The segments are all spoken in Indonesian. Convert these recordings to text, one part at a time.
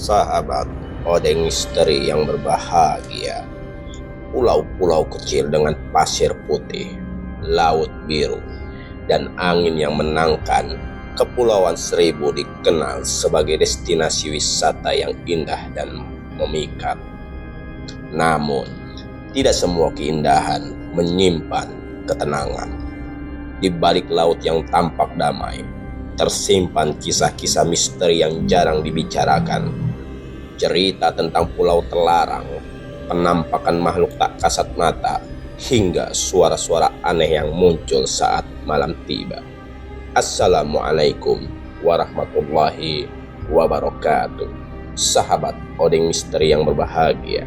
Sahabat Odeng Misteri yang berbahagia, pulau-pulau kecil dengan pasir putih, laut biru, dan angin yang menangkan, Kepulauan Seribu dikenal sebagai destinasi wisata yang indah dan memikat. Namun, tidak semua keindahan menyimpan ketenangan. Di balik laut yang tampak damai, tersimpan kisah-kisah misteri yang jarang dibicarakan. Cerita tentang pulau terlarang, penampakan makhluk tak kasat mata, hingga suara-suara aneh yang muncul saat malam tiba. Assalamualaikum warahmatullahi wabarakatuh. Sahabat Odeng Misteri yang berbahagia,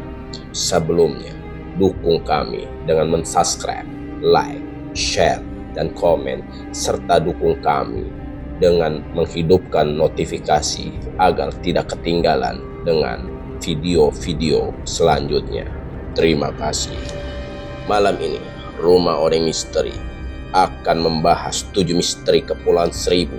sebelumnya dukung kami dengan mensubscribe, like, share, dan komen, serta dukung kami dengan menghidupkan notifikasi agar tidak ketinggalan dengan video-video selanjutnya. Terima kasih. Malam ini, Rumah Odeng Misteri akan membahas 7 misteri Kepulauan Seribu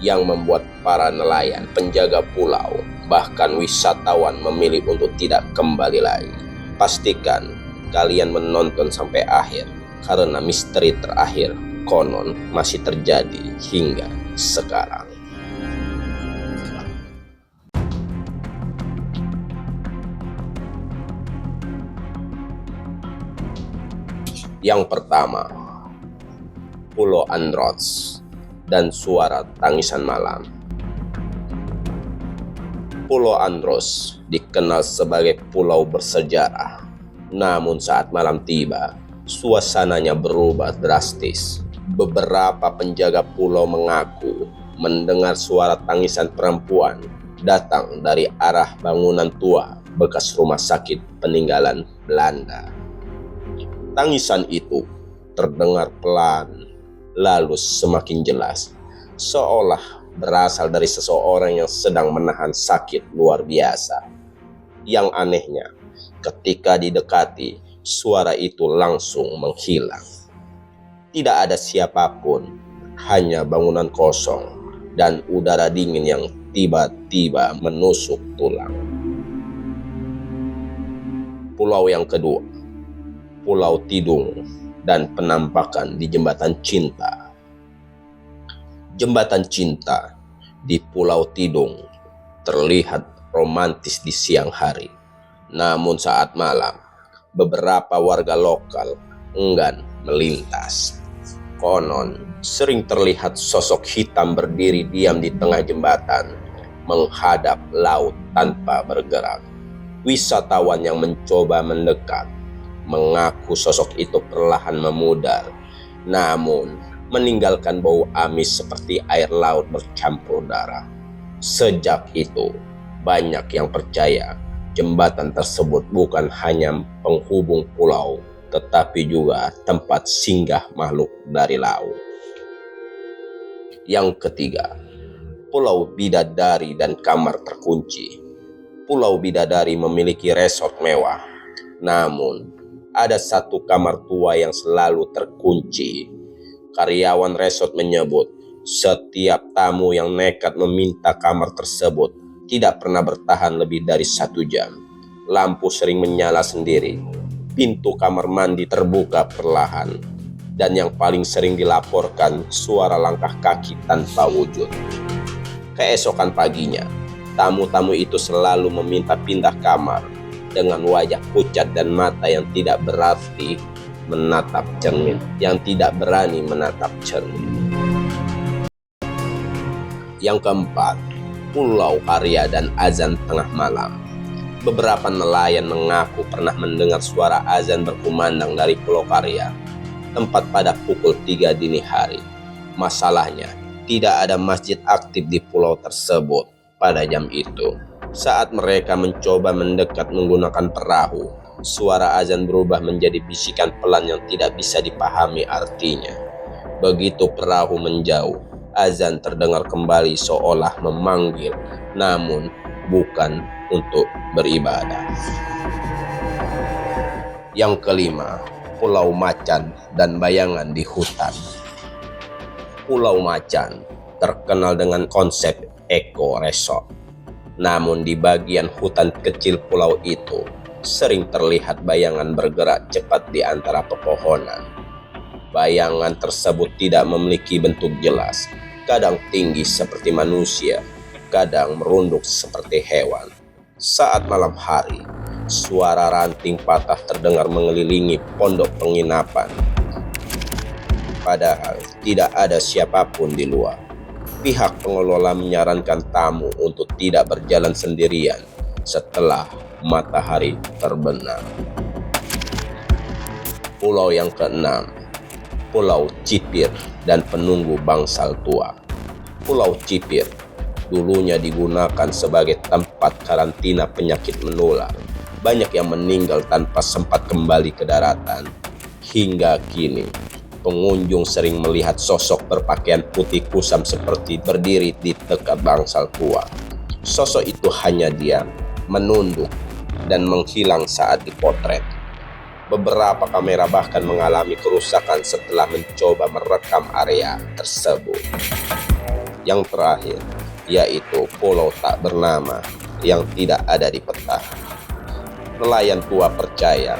yang membuat para nelayan, penjaga pulau, bahkan wisatawan memilih untuk tidak kembali lagi. Pastikan kalian menonton sampai akhir, karena misteri terakhir konon masih terjadi hingga sekarang. Yang pertama, Pulau Andros dan suara tangisan malam. Pulau Andros dikenal sebagai pulau bersejarah, namun saat malam tiba, suasananya berubah drastis. Beberapa penjaga pulau mengaku mendengar suara tangisan perempuan datang dari arah bangunan tua bekas rumah sakit peninggalan Belanda. Tangisan itu terdengar pelan, lalu semakin jelas, seolah berasal dari seseorang yang sedang menahan sakit luar biasa. Yang anehnya, ketika didekati, suara itu langsung menghilang. Tidak ada siapapun, hanya bangunan kosong dan udara dingin yang tiba-tiba menusuk tulang. Pulau yang kedua, Pulau Tidung dan penampakan di Jembatan Cinta. Jembatan Cinta di Pulau Tidung terlihat romantis di siang hari. Namun saat malam, beberapa warga lokal enggan melintas. Konon, sering terlihat sosok hitam berdiri diam di tengah jembatan, menghadap laut tanpa bergerak. Wisatawan yang mencoba mendekat mengaku sosok itu perlahan memudar, namun meninggalkan bau amis seperti air laut bercampur darah. Sejak itu, banyak yang percaya jembatan tersebut bukan hanya penghubung pulau, tetapi juga tempat singgah makhluk dari laut. Yang ketiga, Pulau Bidadari dan kamar terkunci. Pulau Bidadari memiliki resort mewah, namun ada satu kamar tua yang selalu terkunci. Karyawan resort menyebut setiap tamu yang nekat meminta kamar tersebut tidak pernah bertahan lebih dari 1 jam. Lampu sering menyala sendiri, pintu kamar mandi terbuka perlahan, dan yang paling sering dilaporkan suara langkah kaki tanpa wujud. Keesokan paginya, tamu-tamu itu selalu meminta pindah kamar dengan wajah pucat dan mata yang tidak berani menatap cermin. Yang keempat, Pulau Karya dan azan tengah malam. Beberapa nelayan mengaku pernah mendengar suara azan berkumandang dari Pulau Karya, tempat pada pukul 3 dini hari. Masalahnya, tidak ada masjid aktif di pulau tersebut pada jam itu. Saat mereka mencoba mendekat menggunakan perahu, suara azan berubah menjadi bisikan pelan yang tidak bisa dipahami artinya. Begitu perahu menjauh, azan terdengar kembali seolah memanggil, namun bukan untuk beribadah. Yang kelima, Pulau Macan dan bayangan di hutan. Pulau Macan terkenal dengan konsep eco resort. Namun di bagian hutan kecil pulau itu, sering terlihat bayangan bergerak cepat di antara pepohonan. Bayangan tersebut tidak memiliki bentuk jelas, kadang tinggi seperti manusia, kadang merunduk seperti hewan. Saat malam hari, suara ranting patah terdengar mengelilingi pondok penginapan. Padahal tidak ada siapapun di luar. Pihak pengelola menyarankan tamu untuk tidak berjalan sendirian setelah matahari terbenam. Pulau yang keenam, Pulau Cipir dan penunggu bangsal tua. Pulau Cipir dulunya digunakan sebagai tempat karantina penyakit menular. Banyak yang meninggal tanpa sempat kembali ke daratan. Hingga kini, pengunjung sering melihat sosok berpakaian putih kusam seperti berdiri di dekat bangsal tua. Sosok itu hanya diam, menunduk, dan menghilang saat dipotret. Beberapa kamera bahkan mengalami kerusakan setelah mencoba merekam area tersebut. Yang terakhir, yaitu pulau tak bernama yang tidak ada di peta. Nelayan tua percaya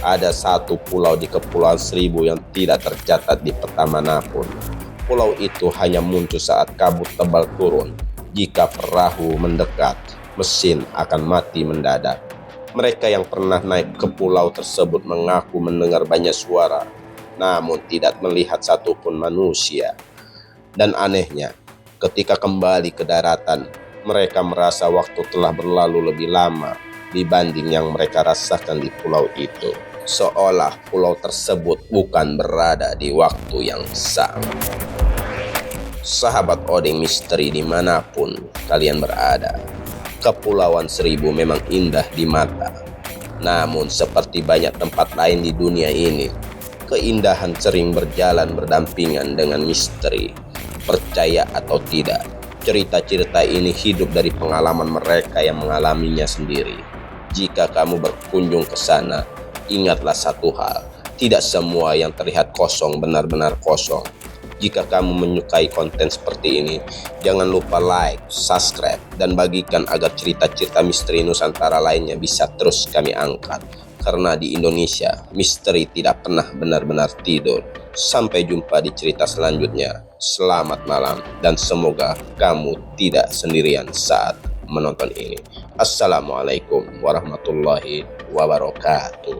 ada satu pulau di Kepulauan Seribu yang tidak tercatat di peta manapun. Pulau itu hanya muncul saat kabut tebal turun. Jika perahu mendekat, mesin akan mati mendadak. Mereka yang pernah naik ke pulau tersebut mengaku mendengar banyak suara, namun tidak melihat satupun manusia. Dan anehnya, ketika kembali ke daratan, mereka merasa waktu telah berlalu lebih lama dibanding yang mereka rasakan di pulau itu. Seolah pulau tersebut bukan berada di waktu yang sama. Sahabat Odeng Misteri dimanapun kalian berada, Kepulauan Seribu memang indah di mata. Namun seperti banyak tempat lain di dunia ini, keindahan sering berjalan berdampingan dengan misteri. Percaya atau tidak, cerita-cerita ini hidup dari pengalaman mereka yang mengalaminya sendiri. Jika kamu berkunjung ke sana, ingatlah satu hal, tidak semua yang terlihat kosong benar-benar kosong. Jika kamu menyukai konten seperti ini, jangan lupa like, subscribe, dan bagikan agar cerita-cerita misteri Nusantara lainnya bisa terus kami angkat. Karena di Indonesia, misteri tidak pernah benar-benar tidur. Sampai jumpa di cerita selanjutnya. Selamat malam dan semoga kamu tidak sendirian saat menonton ini. Assalamualaikum warahmatullahi wabarakatuh.